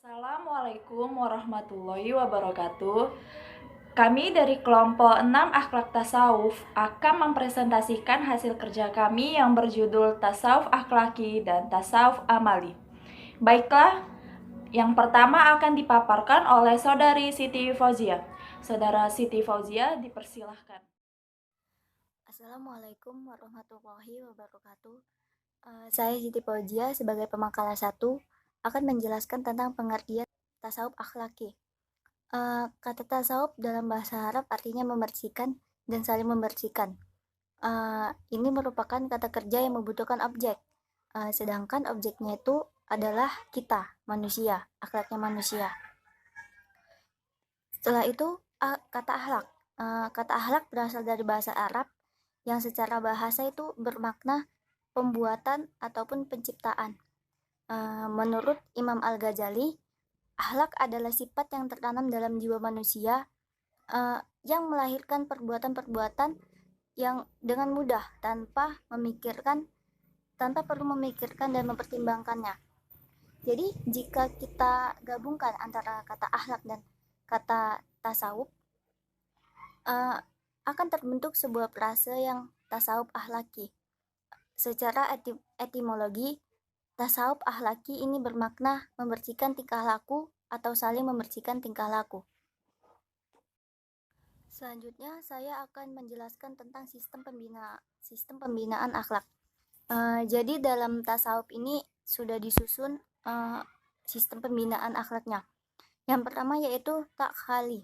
Assalamualaikum warahmatullahi wabarakatuh. Kami dari kelompok 6 Akhlak Tasawuf akan mempresentasikan hasil kerja kami yang berjudul Tasawuf Akhlaki dan Tasawuf Amali. Baiklah, yang pertama akan dipaparkan oleh Saudari Siti Fauzia. Saudara Siti Fauzia, dipersilahkan. Assalamualaikum warahmatullahi wabarakatuh. Saya Siti Fauzia sebagai pemakalah 1 akan menjelaskan tentang pengertian tasawuf akhlaki. Kata tasawuf dalam bahasa Arab artinya membersihkan dan saling membersihkan. Ini merupakan kata kerja yang membutuhkan objek, sedangkan objeknya itu adalah kita, manusia, akhlaknya manusia. Setelah itu kata akhlak. Kata akhlak berasal dari bahasa Arab yang secara bahasa itu bermakna pembuatan ataupun penciptaan. Menurut Imam Al-Ghazali, akhlak adalah sifat yang tertanam dalam jiwa manusia yang melahirkan perbuatan-perbuatan yang dengan mudah tanpa perlu memikirkan dan mempertimbangkannya. Jadi jika kita gabungkan antara kata akhlak dan kata tasawuf, akan terbentuk sebuah frase yang tasawuf akhlaki. Secara etimologi, tasawuf akhlaki ini bermakna membersihkan tingkah laku atau saling membersihkan tingkah laku. Selanjutnya saya akan menjelaskan tentang sistem pembinaan akhlak. Jadi dalam tasawuf ini sudah disusun sistem pembinaan akhlaknya. Yang pertama yaitu takhali.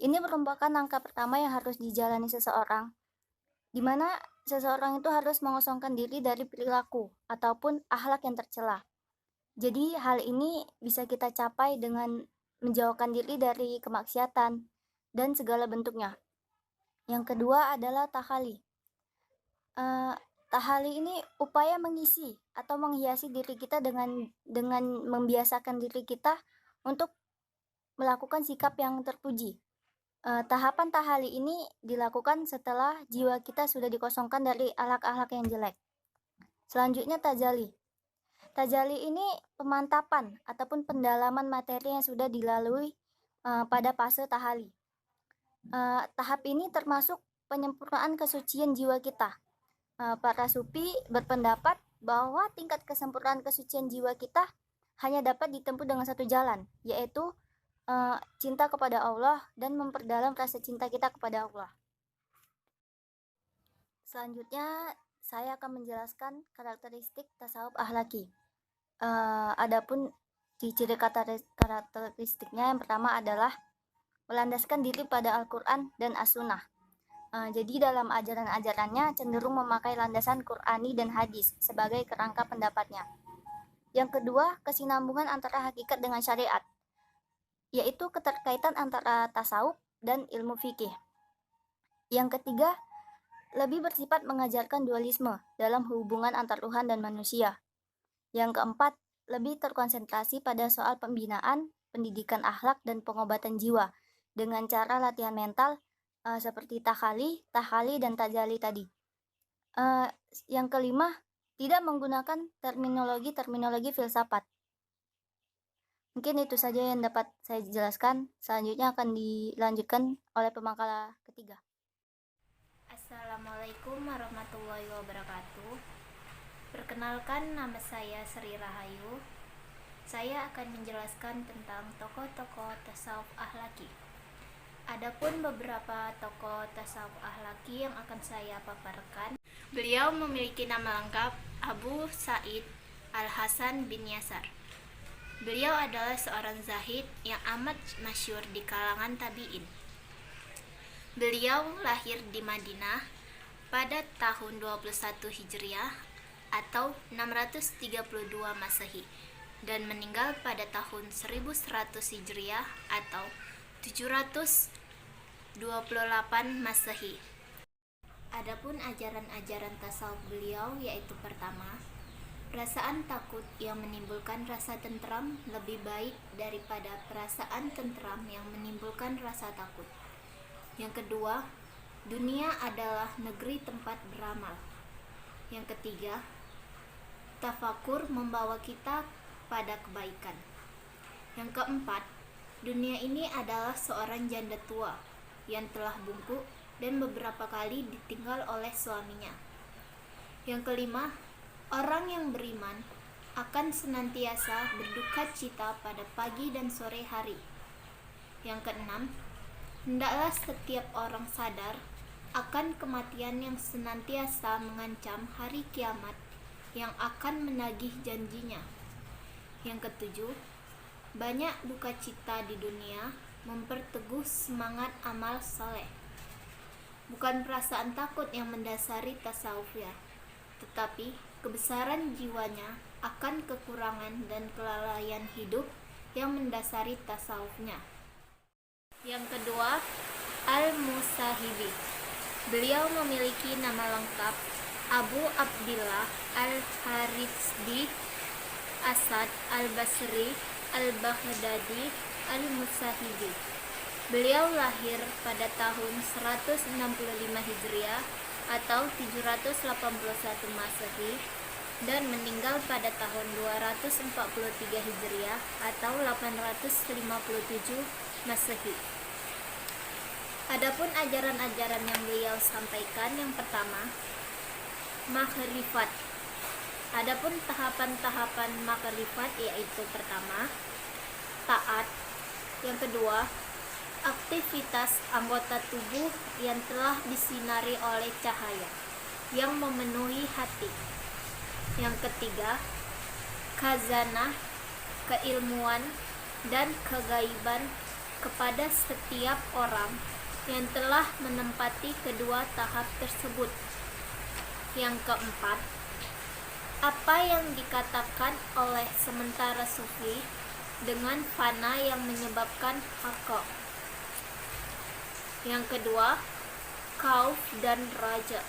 Ini merupakan langkah pertama yang harus dijalani seseorang, di mana seseorang itu harus mengosongkan diri dari perilaku ataupun akhlak yang tercela. Jadi hal ini bisa kita capai dengan menjauhkan diri dari kemaksiatan dan segala bentuknya. Yang kedua adalah tahali. Tahali ini upaya mengisi atau menghiasi diri kita dengan membiasakan diri kita untuk melakukan sikap yang terpuji. Tahapan tahali ini dilakukan setelah jiwa kita sudah dikosongkan dari akhlak-akhlak yang jelek. Selanjutnya tajali. Tajali ini pemantapan ataupun pendalaman materi yang sudah dilalui pada fase tahali. Tahap ini termasuk penyempurnaan kesucian jiwa kita. Para sufi berpendapat bahwa tingkat kesempurnaan kesucian jiwa kita hanya dapat ditempuh dengan satu jalan, yaitu cinta kepada Allah dan memperdalam rasa cinta kita kepada Allah. Selanjutnya saya akan menjelaskan karakteristik tasawuf akhlaki. Adapun ciri karakteristiknya yang pertama adalah melandaskan diri pada Al-Quran dan As-Sunnah. Jadi dalam ajaran-ajarannya cenderung memakai landasan Qur'ani dan hadis sebagai kerangka pendapatnya. Yang kedua, kesinambungan antara hakikat dengan syariat, yaitu keterkaitan antara tasawuf dan ilmu fikih. Yang ketiga, lebih bersifat mengajarkan dualisme dalam hubungan antar Tuhan dan manusia. Yang keempat, lebih terkonsentrasi pada soal pembinaan, pendidikan akhlak, dan pengobatan jiwa dengan cara latihan mental seperti tahali, dan tajali tadi. Yang kelima, tidak menggunakan terminologi filsafat. Mungkin itu saja yang dapat saya jelaskan. Selanjutnya akan dilanjutkan oleh pemakalah ketiga. Assalamualaikum warahmatullahi wabarakatuh. Perkenalkan, nama saya Sri Rahayu. Saya akan menjelaskan tentang tokoh-tokoh tasawuf akhlaki. Adapun beberapa tokoh tasawuf akhlaki yang akan saya paparkan, beliau memiliki nama lengkap Abu Sa'id Al-Hasan bin Yasar. Beliau adalah seorang zahid yang amat masyhur di kalangan tabi'in. Beliau lahir di Madinah pada tahun 21 Hijriah atau 632 Masehi dan meninggal pada tahun 1100 Hijriah atau 728 Masehi. Adapun ajaran-ajaran tasawuf beliau yaitu pertama, perasaan takut yang menimbulkan rasa tentram lebih baik daripada perasaan tentram yang menimbulkan rasa takut. Yang kedua, dunia adalah negeri tempat beramal. Yang ketiga, tafakur membawa kita pada kebaikan. Yang keempat, dunia ini adalah seorang janda tua yang telah bungkuk dan beberapa kali ditinggal oleh suaminya. Yang kelima, orang yang beriman akan senantiasa berduka cita pada pagi dan sore hari. Yang keenam, hendaklah setiap orang sadar akan kematian yang senantiasa mengancam hari kiamat yang akan menagih janjinya. Yang ketujuh, banyak duka cita di dunia memperteguh semangat amal saleh. Bukan perasaan takut yang mendasari tasawuf ya, tetapi kebesaran jiwanya akan kekurangan dan kelalaian hidup yang mendasari tasawufnya. Yang kedua, Al-Musahibi. Beliau memiliki nama lengkap Abu Abdillah Al-Haritsdi Asad Al-Basri Al-Baghdadi Al-Musahibi. Beliau lahir pada tahun 165 Hijriah atau 781 Masehi dan meninggal pada tahun 243 Hijriah atau 857 Masehi. Adapun ajaran-ajaran yang beliau sampaikan, yang pertama, makrifat. Adapun tahapan-tahapan makrifat yaitu pertama, taat. Yang kedua, aktivitas anggota tubuh yang telah disinari oleh cahaya yang memenuhi hati. Yang ketiga, khazanah, keilmuan dan kegaiban kepada setiap orang yang telah menempati kedua tahap tersebut. Yang keempat, apa yang dikatakan oleh sementara sufi dengan fana yang menyebabkan haqa. Yang kedua, khauf dan raja,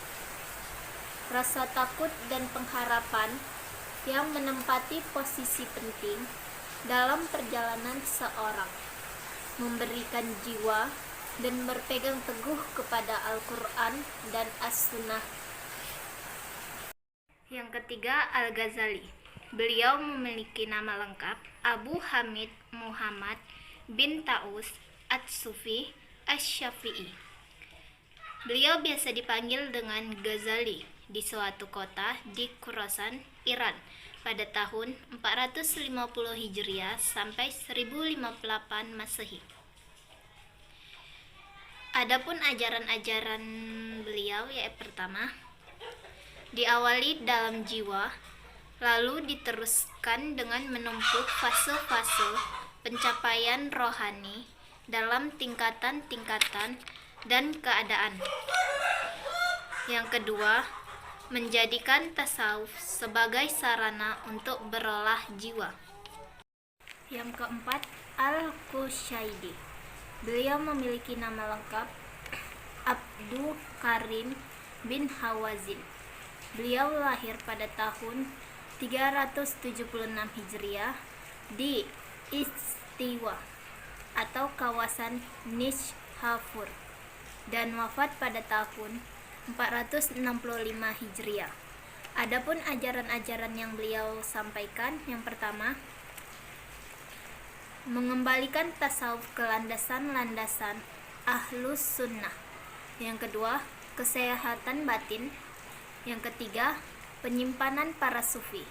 rasa takut dan pengharapan yang menempati posisi penting dalam perjalanan seorang, memberikan jiwa dan berpegang teguh kepada Al-Quran dan As-Sunnah. Yang ketiga, Al-Ghazali. Beliau memiliki nama lengkap Abu Hamid Muhammad bin Taus As-Sufi Asy-Syafi'i. Beliau biasa dipanggil dengan Ghazali di suatu kota di Khurasan, Iran pada tahun 450 Hijriah sampai 1058 Masehi. Adapun ajaran-ajaran beliau yaitu pertama, diawali dalam jiwa, lalu diteruskan dengan menumpuk fase-fase pencapaian rohani dalam tingkatan-tingkatan dan keadaan. Yang kedua, menjadikan tasawuf sebagai sarana untuk berolah jiwa. Yang keempat, Al-Qushairi. Beliau memiliki nama lengkap Abdul Karim bin Hawazin. Beliau lahir pada tahun 376 Hijriah di Istiwa atau kawasan Nishapur dan wafat pada tahun 465 Hijriah. Adapun ajaran-ajaran yang beliau sampaikan, yang pertama, mengembalikan tasawuf ke landasan-landasan Ahlus Sunnah. Yang kedua, kesehatan batin. Yang ketiga, penyimpanan para sufi.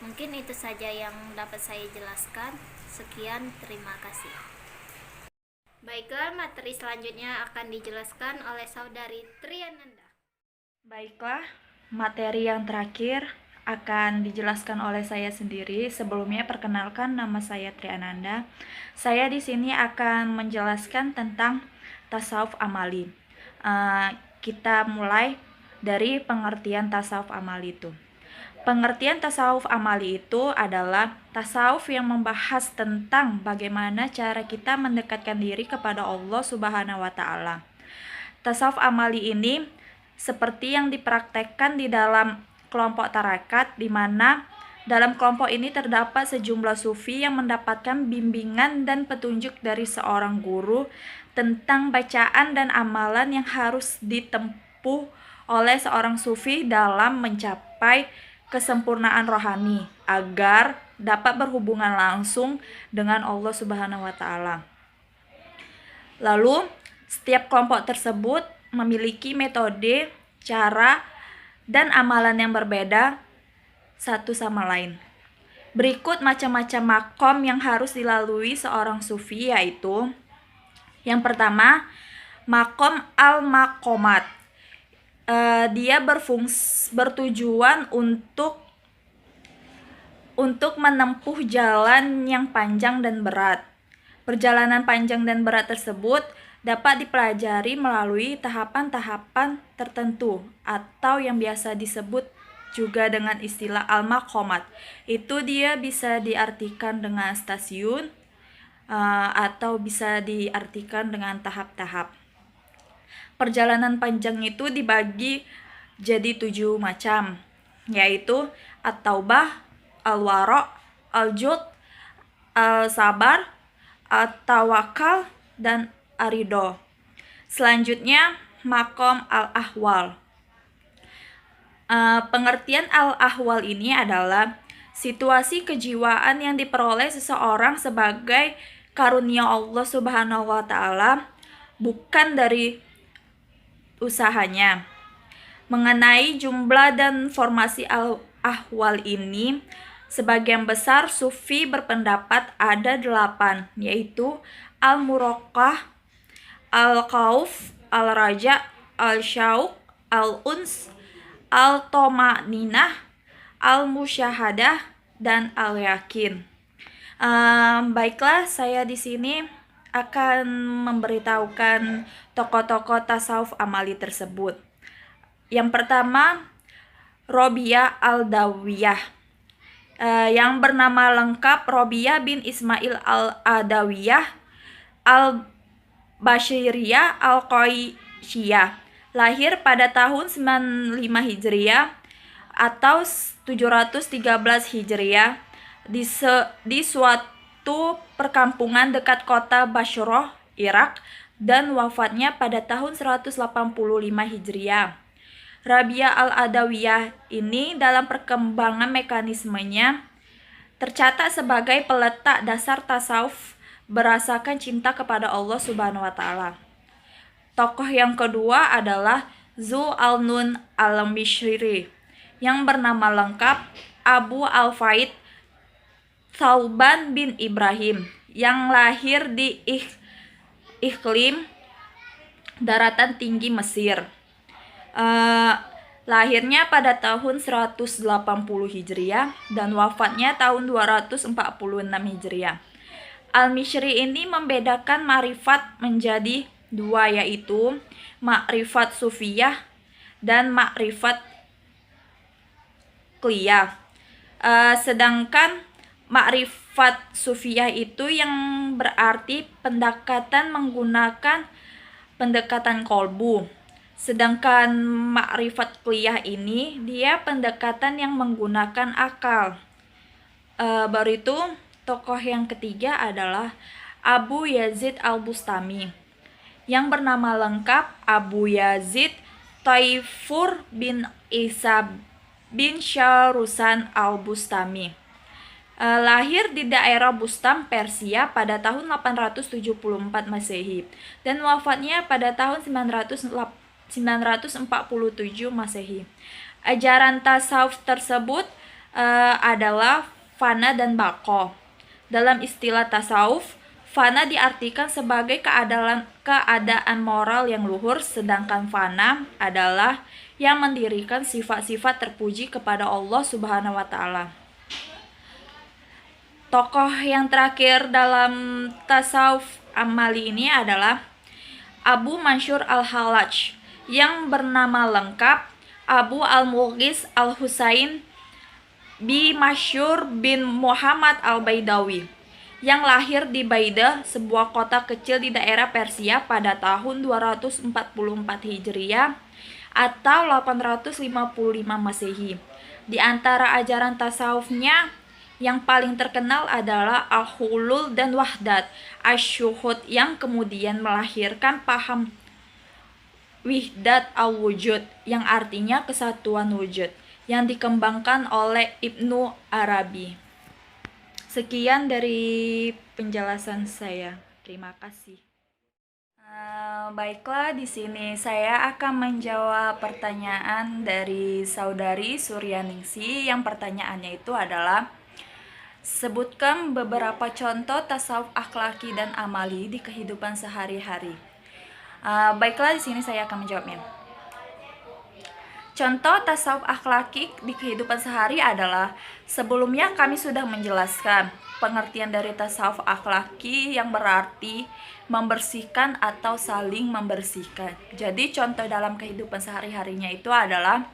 Mungkin itu saja yang dapat saya jelaskan. Sekian, terima kasih. Baiklah, materi selanjutnya akan dijelaskan oleh saudari Triananda. Baiklah, materi yang terakhir akan dijelaskan oleh saya sendiri. Sebelumnya perkenalkan, nama saya Triananda. Saya di sini akan menjelaskan tentang tasawuf amali. Kita mulai dari pengertian tasawuf amali itu. Pengertian tasawuf amali itu adalah tasawuf yang membahas tentang bagaimana cara kita mendekatkan diri kepada Allah Subhanahu wa taala. Tasawuf amali ini seperti yang dipraktekkan di dalam kelompok tarekat, di mana dalam kelompok ini terdapat sejumlah sufi yang mendapatkan bimbingan dan petunjuk dari seorang guru tentang bacaan dan amalan yang harus ditempuh oleh seorang sufi dalam mencapai kesempurnaan rohani agar dapat berhubungan langsung dengan Allah Subhanahu wa taala. Lalu, setiap kelompok tersebut memiliki metode, cara, dan amalan yang berbeda satu sama lain. Berikut macam-macam makom yang harus dilalui seorang sufi, yaitu yang pertama, makom al-makomat. Dia bertujuan untuk menempuh jalan yang panjang dan berat. Perjalanan panjang dan berat tersebut dapat dipelajari melalui tahapan-tahapan tertentu atau yang biasa disebut juga dengan istilah al-maqamat. Itu dia bisa diartikan dengan stasiun atau bisa diartikan dengan tahap-tahap. Perjalanan panjang itu dibagi jadi 7 macam, yaitu at-taubah, al-wara', al-jud, al-sabar, at-tawakal, dan arido. Selanjutnya, makom al-ahwal. Pengertian al-ahwal ini adalah situasi kejiwaan yang diperoleh seseorang sebagai karunia Allah Subhanahu wa taala, bukan dari usahanya. Mengenai jumlah dan formasi al-ahwal ini, sebagian besar sufi berpendapat ada 8, yaitu al-muraqah, al-khauf, al-raja, al-syauq, al-uns, al-tomaninah, al-musyahadah, dan al-yakin. Baiklah, saya di sini akan memberitahukan tokoh-tokoh tasawuf amali tersebut. Yang pertama, Robiah al-Adawiyah, yang bernama lengkap Robiah bin Ismail al-Adawiyah al-Bashiriyah al-Qaisiyah, lahir pada tahun 95 Hijriah atau 713 Hijriah di suatu perkampungan dekat kota Bashrah, Irak, dan wafatnya pada tahun 185 Hijriah. Robiah al-Adawiyah ini dalam perkembangan mekanismenya tercatat sebagai peletak dasar tasawuf berasakan cinta kepada Allah Subhanahu wa taala. Tokoh yang kedua adalah Zu al-Nun al-Mishri, yang bernama lengkap Abu al-Faid Thauban bin Ibrahim, yang lahir di iklim daratan tinggi Mesir. Lahirnya pada tahun 180 Hijriah dan wafatnya tahun 246 Hijriah. Al-Mishri ini membedakan ma'rifat menjadi 2, yaitu ma'rifat sufiyah dan ma'rifat qliyah. Sedangkan ma'rifat sufiyah itu yang berarti pendekatan menggunakan pendekatan kolbu. Sedangkan ma'rifat qliyah ini dia pendekatan yang menggunakan akal. Baru itu tokoh yang ketiga adalah Abu Yazid al-Bustami, yang bernama lengkap Abu Yazid Taifur bin Isa bin Syahrusan al-Bustami. Lahir di daerah Bustam, Persia pada tahun 874 Masehi dan wafatnya pada tahun 947 Masehi. Ajaran tasawuf tersebut adalah fana dan baqo. Dalam istilah tasawuf, fana diartikan sebagai keadaan moral yang luhur, sedangkan fana adalah yang mendirikan sifat-sifat terpuji kepada Allah Subhanahu wa taala. Tokoh yang terakhir dalam tasawuf amali ini adalah Abu Mansur al-Hallaj, yang bernama lengkap Abu al-Mughis al-Husain bin Masyur bin Muhammad al-Baidawi, yang lahir di Baidah, sebuah kota kecil di daerah Persia pada tahun 244 Hijriah atau 855 Masehi. Di antara ajaran tasawufnya yang paling terkenal adalah al-hulul dan wahdat asyuhud, yang kemudian melahirkan paham wihdat al-wujud, yang artinya kesatuan wujud, yang dikembangkan oleh Ibnu Arabi. Sekian dari penjelasan saya. Terima kasih. Baiklah, di sini saya akan menjawab pertanyaan dari saudari Suryaningsi. Yang pertanyaannya itu adalah, sebutkan beberapa contoh tasawuf akhlaki dan amali di kehidupan sehari-hari. Baiklah, di sini saya akan menjawabnya. Contoh tasawuf akhlaki di kehidupan sehari adalah, sebelumnya kami sudah menjelaskan pengertian dari tasawuf akhlaki yang berarti membersihkan atau saling membersihkan. Jadi contoh dalam kehidupan sehari-harinya itu adalah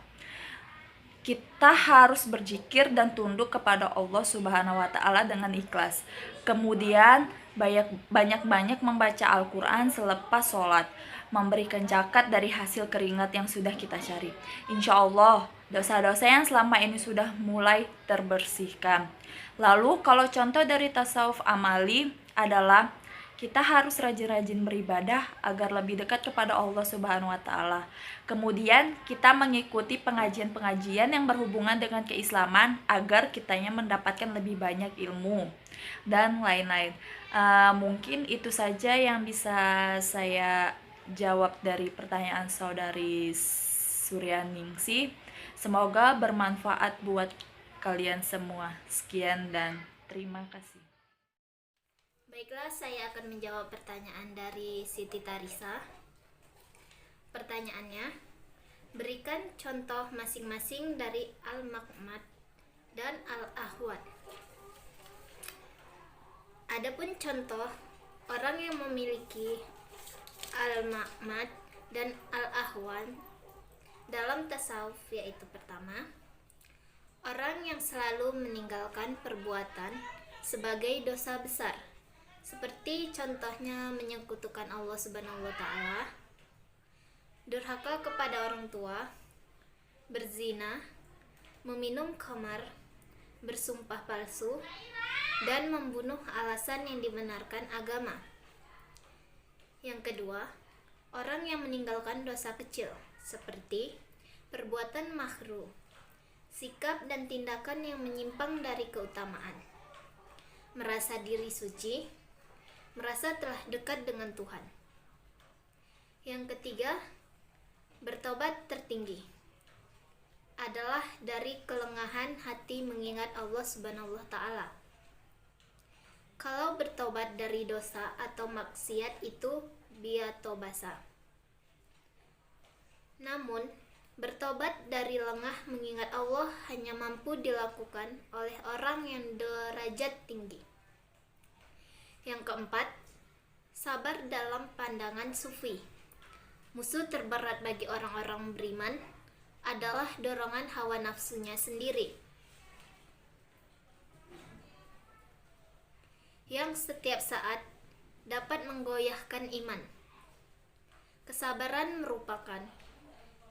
kita harus berzikir dan tunduk kepada Allah Subhanahu wa taala dengan ikhlas. Kemudian banyak-banyak membaca Al-Qur'an selepas sholat, memberikan zakat dari hasil keringat yang sudah kita cari. Insya Allah dosa-dosa yang selama ini sudah mulai terbersihkan. Lalu kalau contoh dari tasawuf amali adalah, kita harus rajin-rajin beribadah agar lebih dekat kepada Allah Subhanahu wa taala. Kemudian kita mengikuti pengajian-pengajian yang berhubungan dengan keislaman agar kitanya mendapatkan lebih banyak ilmu dan lain-lain. Mungkin itu saja yang bisa saya jawab dari pertanyaan saudari Suryaningsi. Semoga bermanfaat buat kalian semua. Sekian dan terima kasih. Baiklah, saya akan menjawab pertanyaan dari Siti Tarisa. Pertanyaannya, berikan contoh masing-masing dari Al-Maqmad dan Al-Ahwad. Adapun contoh orang yang memiliki Al-Maqmad dan Al-Ahwad dalam tasawuf, yaitu pertama, orang yang selalu meninggalkan perbuatan sebagai dosa besar, seperti contohnya menyekutukan Allah Subhanahu wa taala, durhaka kepada orang tua, berzina, meminum khamar, bersumpah palsu, dan membunuh alasan yang dibenarkan agama. Yang kedua, orang yang meninggalkan dosa kecil, seperti perbuatan makruh, sikap dan tindakan yang menyimpang dari keutamaan, merasa diri suci, merasa telah dekat dengan Tuhan. Yang ketiga, bertobat tertinggi adalah dari kelengahan hati mengingat Allah Subhanahu wa taala. Kalau bertobat dari dosa atau maksiat itu biatobasa. Namun, bertobat dari lengah mengingat Allah hanya mampu dilakukan oleh orang yang derajat tinggi. Yang keempat, sabar dalam pandangan sufi. Musuh terberat bagi orang-orang beriman adalah dorongan hawa nafsunya sendiri, yang setiap saat dapat menggoyahkan iman. Kesabaran merupakan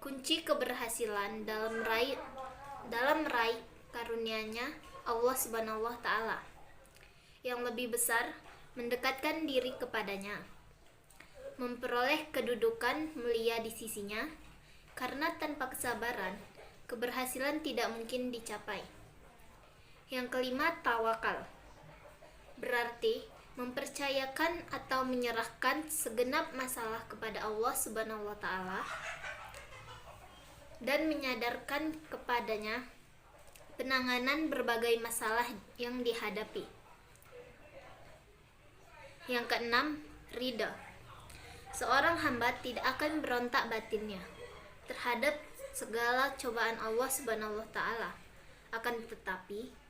kunci keberhasilan dalam meraih karunia-Nya Allah Subhanahu wa taala. Yang lebih besar, mendekatkan diri kepadanya, memperoleh kedudukan mulia di sisinya, karena tanpa kesabaran, keberhasilan tidak mungkin dicapai. Yang kelima, tawakal. Berarti mempercayakan atau menyerahkan segenap masalah kepada Allah Subhanahu wa taala dan menyadarkan kepadanya penanganan berbagai masalah yang dihadapi. Yang keenam, ridha. Seorang hamba tidak akan berontak batinnya terhadap segala cobaan Allah Subhanahu wa taala. Akan tetapi,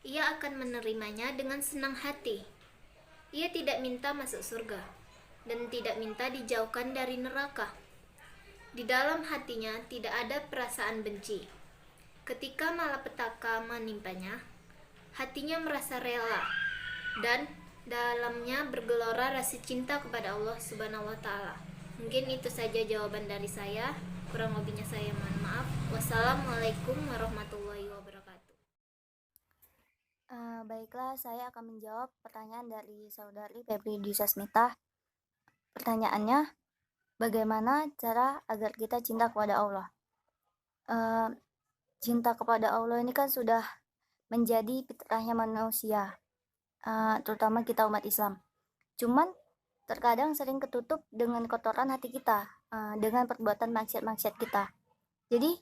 ia akan menerimanya dengan senang hati. Ia tidak minta masuk surga dan tidak minta dijauhkan dari neraka. Di dalam hatinya tidak ada perasaan benci. Ketika malapetaka menimpanya, hatinya merasa rela dan dalamnya bergelora rasa cinta kepada Allah Subhanahu wa taala. Mungkin itu saja jawaban dari saya. Kurang lebihnya saya mohon maaf. Wassalamualaikum warahmatullahi wabarakatuh. Baiklah, saya akan menjawab pertanyaan dari saudari Febri Disasmita. Pertanyaannya, bagaimana cara agar kita cinta kepada Allah? Cinta kepada Allah ini kan sudah menjadi fitrahnya manusia. terutama kita umat Islam. Cuman terkadang sering ketutup dengan kotoran hati kita, dengan perbuatan maksiat-maksiat kita. Jadi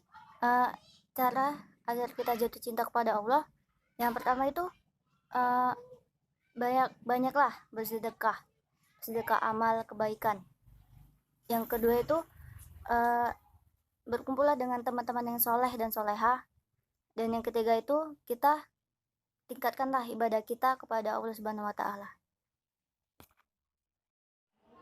cara agar kita jatuh cinta kepada Allah, yang pertama itu banyaklah bersedekah amal kebaikan. Yang kedua itu berkumpullah dengan teman-teman yang soleh dan soleha. Dan yang ketiga itu kita tingkatkanlah ibadah kita kepada Allah Subhanahu wa Ta'ala.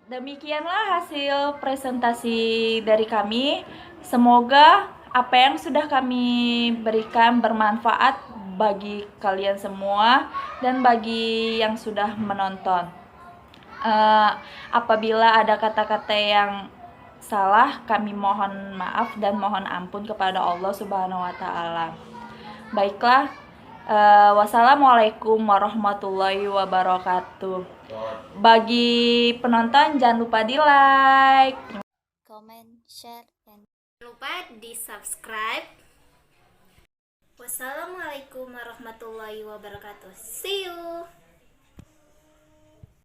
Demikianlah hasil presentasi dari kami. Semoga apa yang sudah kami berikan bermanfaat bagi kalian semua dan bagi yang sudah menonton. Apabila ada kata-kata yang salah, kami mohon maaf dan mohon ampun kepada Allah Subhanahu wa Ta'ala. Baiklah, wassalamualaikum warahmatullahi wabarakatuh. Bagi penonton jangan lupa di like, Comment, share, and Jangan lupa di subscribe. Wassalamualaikum warahmatullahi wabarakatuh. See you.